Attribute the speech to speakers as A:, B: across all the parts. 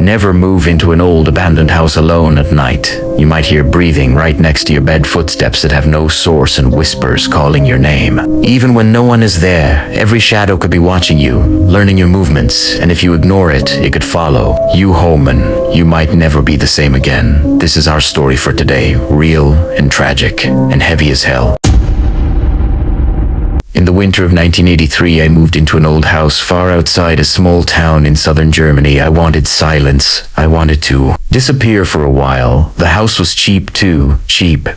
A: Never move into an old abandoned house alone at night. You might hear breathing right next to your bed, footsteps that have no source and whispers calling your name. Even when no one is there, every shadow could be watching you, learning your movements, and if you ignore it, it could follow you home and you might never be the same again. This is our story for today, real and tragic and heavy as hell. In the winter of 1983, I moved into an old house far outside a small town in southern Germany. I wanted silence. I wanted to disappear for a while. The house was cheap,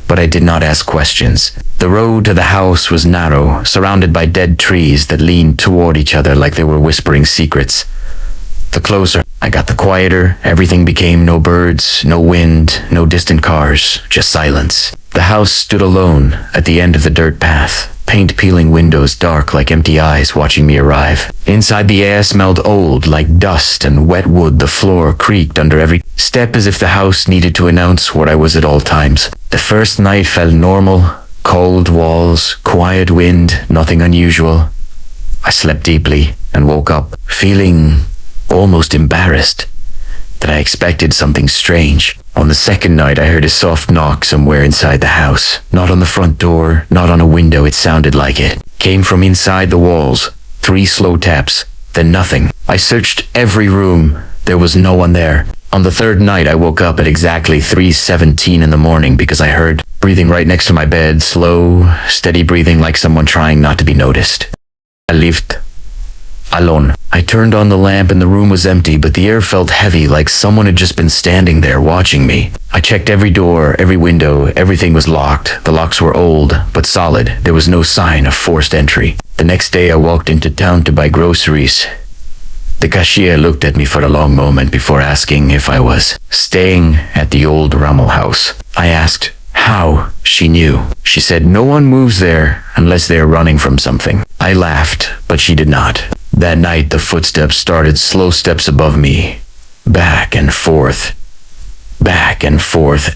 A: but I did not ask questions. The road to the house was narrow, surrounded by dead trees that leaned toward each other like they were whispering secrets. The closer I got, the quieter. Everything became no birds, no wind, no distant cars, just silence. The house stood alone at the end of the dirt path. Paint-peeling windows dark like empty eyes watching me arrive. Inside, the air smelled old, like dust and wet wood. The floor creaked under every step as if the house needed to announce what I was at all times. The first night felt normal. Cold walls, quiet wind, nothing unusual. I slept deeply and woke up feeling almost embarrassed that I expected something strange. On the second night, I heard a soft knock somewhere inside the house. Not on the front door, not on a window. It sounded like it came from inside the walls. 3 slow taps, then nothing. I searched every room. There was no one there. On the third night, I woke up at exactly 3:17 in the morning because I heard breathing right next to my bed. Slow, steady breathing like someone trying not to be noticed. I lived alone. I turned on the lamp and the room was empty, but the air felt heavy, like someone had just been standing there watching me. I checked every door, every window. Everything was locked. The locks were old, but solid. There was no sign of forced entry. The next day, I walked into town to buy groceries. The cashier looked at me for a long moment before asking if I was staying at the old Rommel house. I asked how she knew. She said no one moves there unless they're running from something. I laughed, but she did not. That night, the footsteps started, slow steps above me, back and forth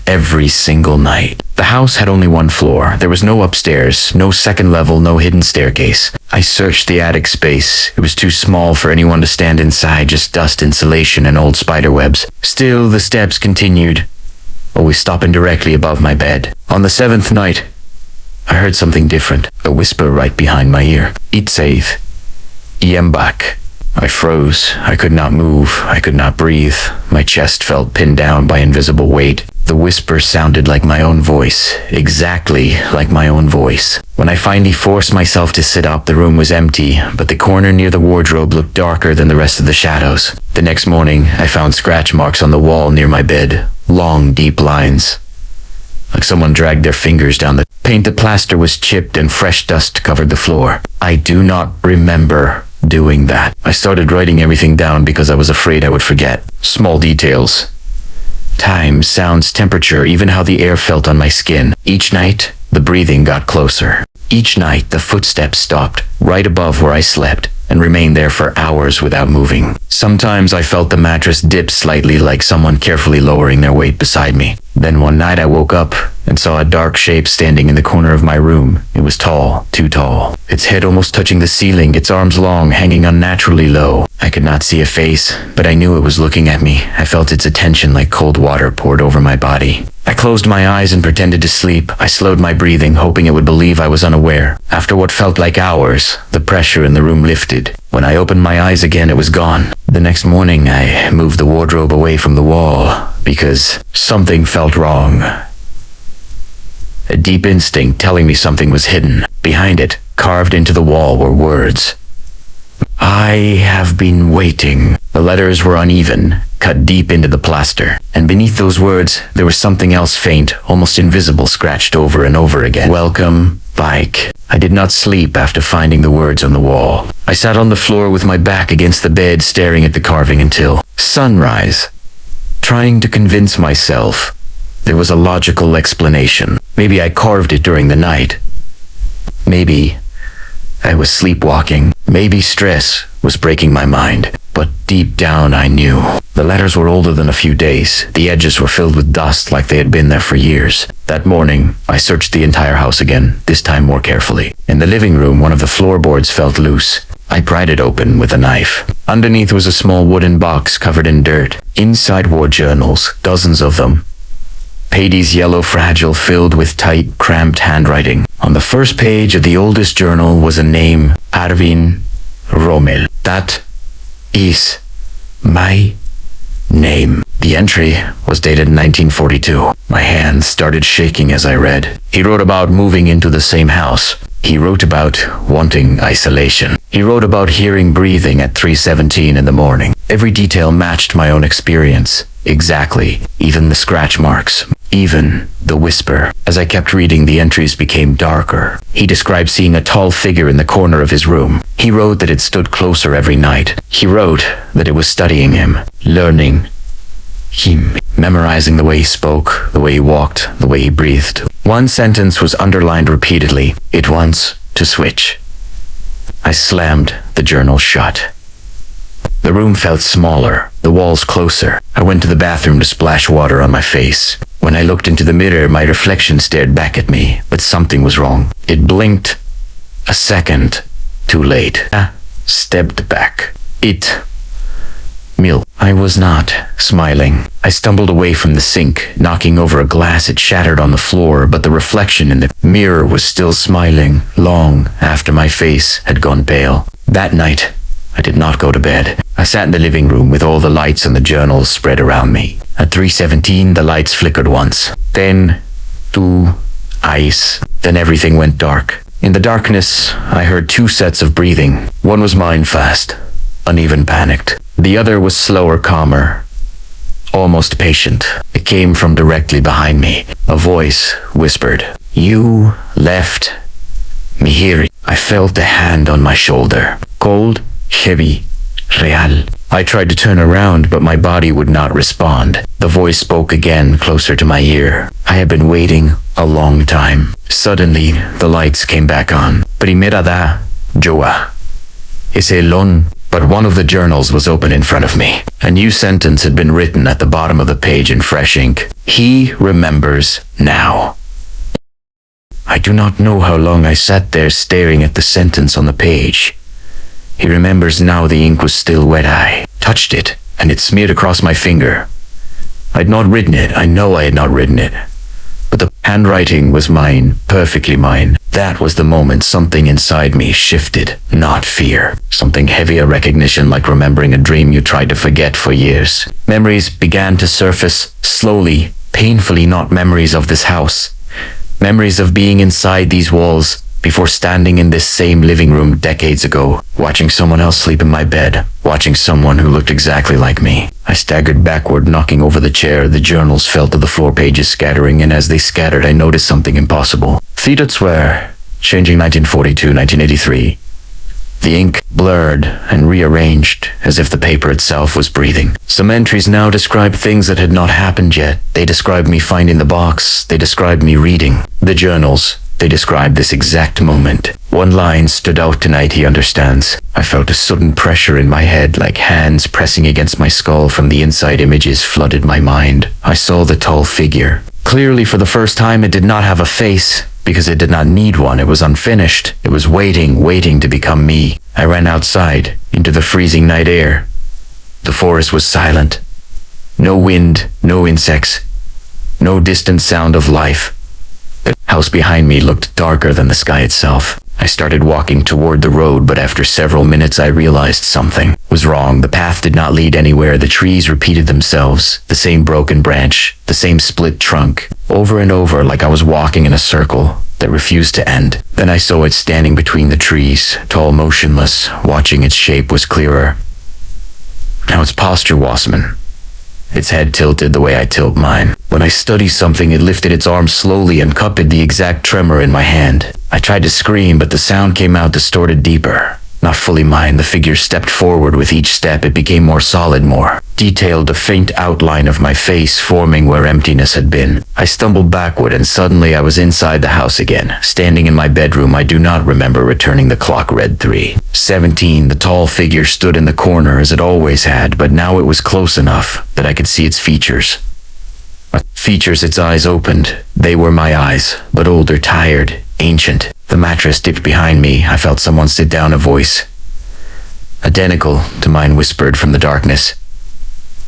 A: every single night. The house had only 1 floor. There was no upstairs, no second level, no hidden staircase. I searched the attic space. It was too small for anyone to stand inside, just dust, insulation, and old spider webs. Still, the steps continued, always stopping directly above my bed. On the 7th night, I heard something different, a whisper right behind my ear. It's safe. I am back. I froze. I could not move. I could not breathe. My chest felt pinned down by invisible weight. The whisper sounded like my own voice, exactly like my own voice. When I finally forced myself to sit up, the room was empty, but the corner near the wardrobe looked darker than the rest of the shadows. The next morning, I found scratch marks on the wall near my bed, long, deep lines, like someone dragged their fingers down the paint. The plaster was chipped and fresh dust covered the floor. I do not remember doing that. I started writing everything down because I was afraid I would forget. Small details. Time, sounds, temperature, even how the air felt on my skin. Each night, the breathing got closer. Each night, the footsteps stopped right above where I slept and remained there for hours without moving. Sometimes I felt the mattress dip slightly, like someone carefully lowering their weight beside me. Then one night I woke up and saw a dark shape standing in the corner of my room. It was tall, too tall. Its head almost touching the ceiling, its arms long, hanging unnaturally low. I could not see a face, but I knew it was looking at me. I felt its attention like cold water poured over my body. I closed my eyes and pretended to sleep. I slowed my breathing, hoping it would believe I was unaware. After what felt like hours, the pressure in the room lifted. When I opened my eyes again, it was gone. The next morning, I moved the wardrobe away from the wall because something felt wrong. A deep instinct telling me something was hidden. Behind it, carved into the wall, were words. I have been waiting. The letters were uneven, cut deep into the plaster, and beneath those words, there was something else faint, almost invisible, scratched over and over again. Welcome, bike. I did not sleep after finding the words on the wall. I sat on the floor with my back against the bed, staring at the carving until sunrise, trying to convince myself there was a logical explanation. Maybe I carved it during the night. Maybe I was sleepwalking. Maybe stress was breaking my mind. But deep down I knew. The letters were older than a few days. The edges were filled with dust like they had been there for years. That morning, I searched the entire house again, this time more carefully. In the living room, one of the floorboards felt loose. I pried it open with a knife. Underneath was a small wooden box covered in dirt. Inside were journals, dozens of them. Pages yellow fragile, filled with tight, cramped handwriting. On the first page of the oldest journal was a name, Arvin Rommel. That is my name. The entry was dated 1942. My hands started shaking as I read. He wrote about moving into the same house. He wrote about wanting isolation. He wrote about hearing breathing at 3:17 in the morning. Every detail matched my own experience. Exactly. Even the scratch marks. Even the whisper. As I kept reading, the entries became darker. He described seeing a tall figure in the corner of his room. He wrote that it stood closer every night. He wrote that it was studying him, learning him, memorizing the way he spoke, the way he walked, the way he breathed. One sentence was underlined repeatedly. It wants to switch. I slammed the journal shut. The room felt smaller, the walls closer. I went to the bathroom to splash water on my face. When I looked into the mirror, my reflection stared back at me, but something was wrong. It blinked a second too late. I stepped back. I was not smiling. I stumbled away from the sink, knocking over a glass. It shattered on the floor, but the reflection in the mirror was still smiling, long after my face had gone pale. That night, I did not go to bed. I sat in the living room with all the lights and the journals spread around me. At 3:17, the lights flickered once. Then, two eyes. Then everything went dark. In the darkness, I heard two sets of breathing. One was mine, fast, uneven, panicked. The other was slower, calmer, almost patient. It came from directly behind me. A voice whispered, "You left me here." I felt a hand on my shoulder. Cold, heavy, real. I tried to turn around, but my body would not respond. The voice spoke again, closer to my ear. I had been waiting a long time. Suddenly, the lights came back on. Primera da joa. Ese lon. But one of the journals was open in front of me. A new sentence had been written at the bottom of the page in fresh ink. He remembers now. I do not know how long I sat there staring at the sentence on the page. He remembers now. The ink was still wet. I touched it, and it smeared across my finger. I'd not written it. I know I had not written it. But the handwriting was mine, perfectly mine. That was the moment something inside me shifted. Not fear. Something heavy, a recognition, like remembering a dream you tried to forget for years. Memories began to surface, slowly, painfully. Not memories of this house. Memories of being inside these walls, before standing in this same living room decades ago, watching someone else sleep in my bed, watching someone who looked exactly like me. I staggered backward, knocking over the chair. The journals fell to the floor, pages scattering, and as they scattered, I noticed something impossible. Theaters were changing 1942, 1983. The ink blurred and rearranged, as if the paper itself was breathing. Some entries now described things that had not happened yet. They described me finding the box. They described me reading the journals. They described this exact moment. One line stood out tonight, he understands. I felt a sudden pressure in my head, like hands pressing against my skull. From the inside, images flooded my mind. I saw the tall figure. Clearly, for the first time, it did not have a face, because it did not need one. It was unfinished. It was waiting to become me. I ran outside, into the freezing night air. The forest was silent. No wind, no insects, no distant sound of life. The house behind me looked darker than the sky itself. I started walking toward the road, but after several minutes I realized something was wrong. The path did not lead anywhere. The trees repeated themselves, the same broken branch, the same split trunk, over and over, like I was walking in a circle that refused to end. Then I saw it standing between the trees, tall, motionless. Watching its shape was clearer. Now its posture wasman. Its head tilted the way I tilt mine. When I study something, it lifted its arm slowly and cupped the exact tremor in my hand. I tried to scream, but the sound came out distorted, deeper. Not fully mine. The figure stepped forward. With each step, it became more solid, more detailed, a faint outline of my face forming where emptiness had been. I stumbled backward, and suddenly I was inside the house again, standing in my bedroom. I do not remember returning. The clock read 3:17. The tall figure stood in the corner as it always had, but now it was close enough that I could see its features. Its eyes opened. They were my eyes, but older, tired, ancient. The mattress dipped behind me. I felt someone sit down. A voice. identical to mine, whispered from the darkness.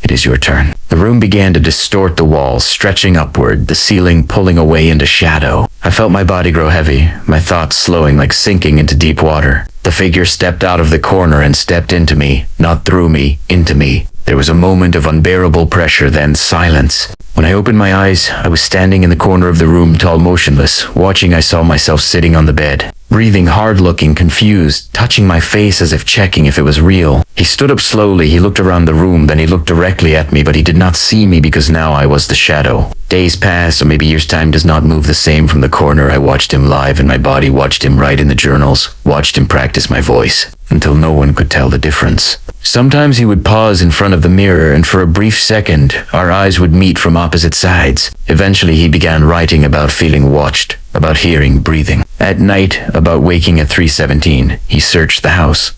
A: It is your turn. The room began to distort, the walls stretching upward, the ceiling pulling away into shadow. I felt my body grow heavy, my thoughts slowing like sinking into deep water. The figure stepped out of the corner and stepped into me, not through me, into me. There was a moment of unbearable pressure, then silence. When I opened my eyes, I was standing in the corner of the room, tall, motionless. Watching, I saw myself sitting on the bed, breathing hard, looking confused, touching my face as if checking if it was real. He stood up slowly, he looked around the room, then he looked directly at me, but he did not see me because now I was the shadow. Days passed, or maybe years' time does not move the same from the corner. I watched him live and my body watched him write in the journals, watched him practice my voice, until no one could tell the difference. Sometimes he would pause in front of the mirror, and for a brief second, our eyes would meet from opposite sides. Eventually, he began writing about feeling watched, about hearing breathing. At night, about waking at 3:17, he searched the house.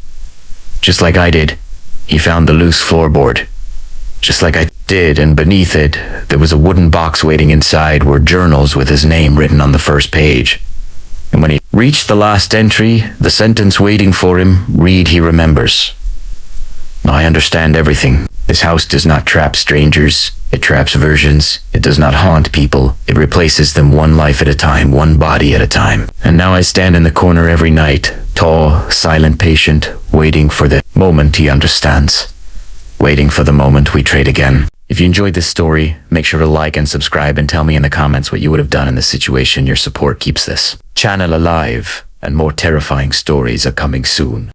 A: Just like I did, he found the loose floorboard. Just like I did, and beneath it, there was a wooden box waiting inside were journals with his name written on the first page. And when he reached the last entry, the sentence waiting for him, read he remembers. Now I understand everything. This house does not trap strangers. It traps versions. It does not haunt people. It replaces them one life at a time, one body at a time. And now I stand in the corner every night, tall, silent, patient, waiting for the moment he understands. Waiting for the moment we trade again. If you enjoyed this story, make sure to like and subscribe and tell me in the comments what you would have done in this situation. Your support keeps this channel alive, and more terrifying stories are coming soon.